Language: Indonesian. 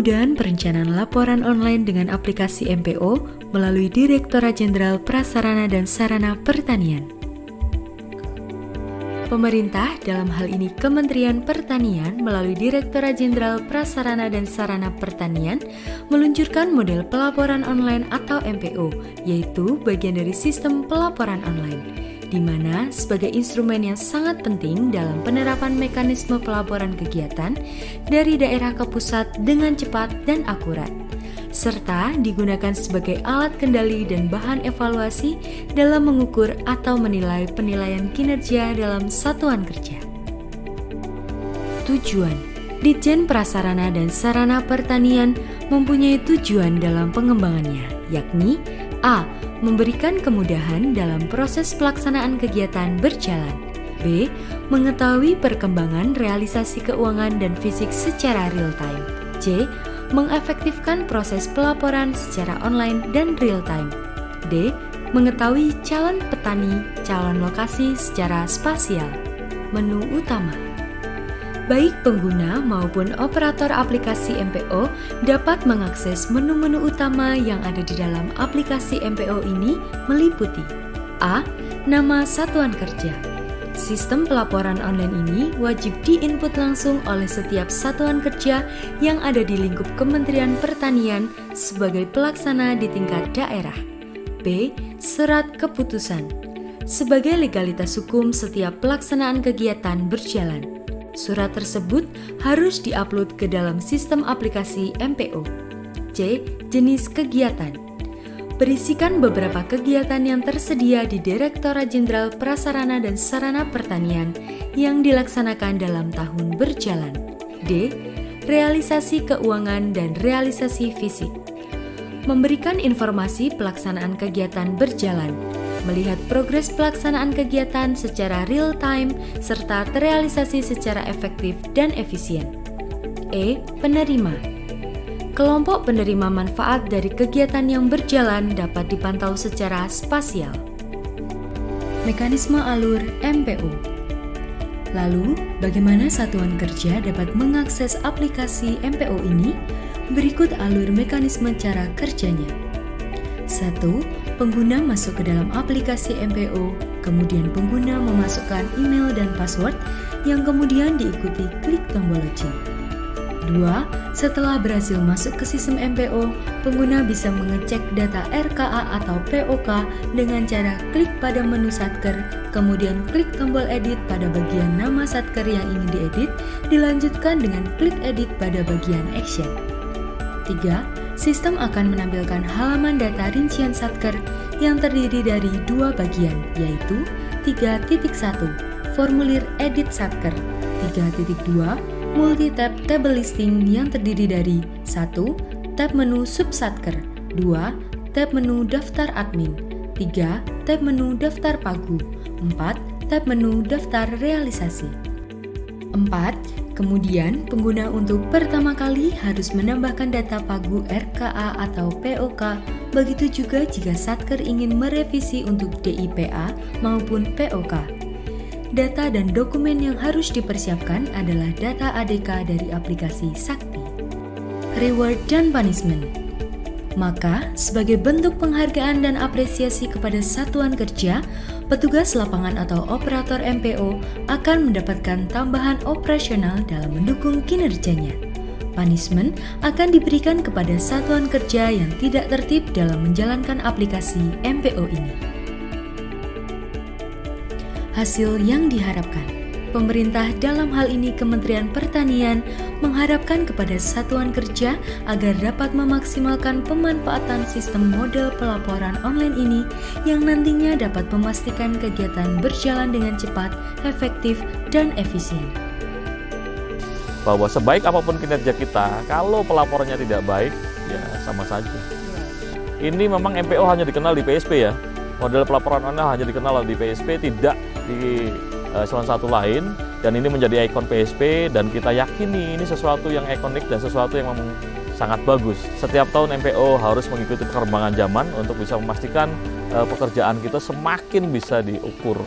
Kemudahan perencanaan laporan online dengan aplikasi MPO melalui Direktorat Jenderal Prasarana dan Sarana Pertanian. Pemerintah, dalam hal ini Kementerian Pertanian melalui Direktorat Jenderal Prasarana dan Sarana Pertanian meluncurkan model pelaporan online atau MPO, yaitu bagian dari sistem pelaporan online, di mana sebagai instrumen yang sangat penting dalam penerapan mekanisme pelaporan kegiatan dari daerah ke pusat dengan cepat dan akurat, serta digunakan sebagai alat kendali dan bahan evaluasi dalam mengukur atau menilai penilaian kinerja dalam satuan kerja. Tujuan: Ditjen Prasarana dan Sarana Pertanian mempunyai tujuan dalam pengembangannya, yakni A. Memberikan kemudahan dalam proses pelaksanaan kegiatan berjalan. B. Mengetahui perkembangan realisasi keuangan dan fisik secara real-time. C. Mengefektifkan proses pelaporan secara online dan real-time. D. Mengetahui calon petani, calon lokasi secara spasial. Menu utama. Baik pengguna maupun operator aplikasi MPO dapat mengakses menu-menu utama yang ada di dalam aplikasi MPO ini meliputi: A. Nama satuan kerja. Sistem pelaporan online ini wajib diinput langsung oleh setiap satuan kerja yang ada di lingkup Kementerian Pertanian sebagai pelaksana di tingkat daerah. B. Surat keputusan. Sebagai legalitas hukum setiap pelaksanaan kegiatan berjalan, surat tersebut harus diupload ke dalam sistem aplikasi MPO. C. Jenis kegiatan. Berisikan beberapa kegiatan yang tersedia di Direktorat Jenderal Prasarana dan Sarana Pertanian yang dilaksanakan dalam tahun berjalan. D. Realisasi keuangan dan realisasi fisik. Memberikan informasi pelaksanaan kegiatan berjalan, melihat progres pelaksanaan kegiatan secara real-time, serta terrealisasi secara efektif dan efisien. E. Penerima. Kelompok penerima manfaat dari kegiatan yang berjalan dapat dipantau secara spasial. Mekanisme alur MPO. Lalu, bagaimana satuan kerja dapat mengakses aplikasi MPO ini? Berikut alur mekanisme cara kerjanya. 1. Pengguna masuk ke dalam aplikasi MPO, kemudian pengguna memasukkan email dan password yang kemudian diikuti klik tombol login. 2. Setelah berhasil masuk ke sistem MPO, pengguna bisa mengecek data RKA atau POK dengan cara klik pada menu Satker, kemudian klik tombol edit pada bagian nama Satker yang ingin diedit, dilanjutkan dengan klik edit pada bagian action. 3. Sistem akan menampilkan halaman data rincian Satker yang terdiri dari dua bagian, yaitu 3.1 Formulir Edit Satker, 3.2 Multi-tab Table Listing yang terdiri dari 1. Tab menu Sub-Satker, 2. Tab menu Daftar Admin, 3. Tab menu Daftar Pagu, 4. Tab menu Daftar Realisasi. 4. Kemudian, pengguna untuk pertama kali harus menambahkan data pagu RKA atau POK, begitu juga jika Satker ingin merevisi untuk DIPA maupun POK. Data dan dokumen yang harus dipersiapkan adalah data ADK dari aplikasi Sakti. Reward dan punishment. Maka, sebagai bentuk penghargaan dan apresiasi kepada satuan kerja, petugas lapangan atau operator MPO akan mendapatkan tambahan operasional dalam mendukung kinerjanya. Punishment akan diberikan kepada satuan kerja yang tidak tertib dalam menjalankan aplikasi MPO ini. Hasil yang diharapkan. Pemerintah, dalam hal ini Kementerian Pertanian, mengharapkan kepada satuan kerja agar dapat memaksimalkan pemanfaatan sistem model pelaporan online ini yang nantinya dapat memastikan kegiatan berjalan dengan cepat, efektif, dan efisien. Bahwa sebaik apapun kinerja kita, kalau pelaporannya tidak baik, ya sama saja. Ini memang MPO hanya dikenal di PSP ya. Model pelaporan online hanya dikenal di PSP, tidak di salah satu lain, dan ini menjadi ikon PSP, dan kita yakini ini sesuatu yang ikonik dan sesuatu yang memang sangat bagus. Setiap tahun MPO harus mengikuti perkembangan zaman untuk bisa memastikan pekerjaan kita semakin bisa diukur.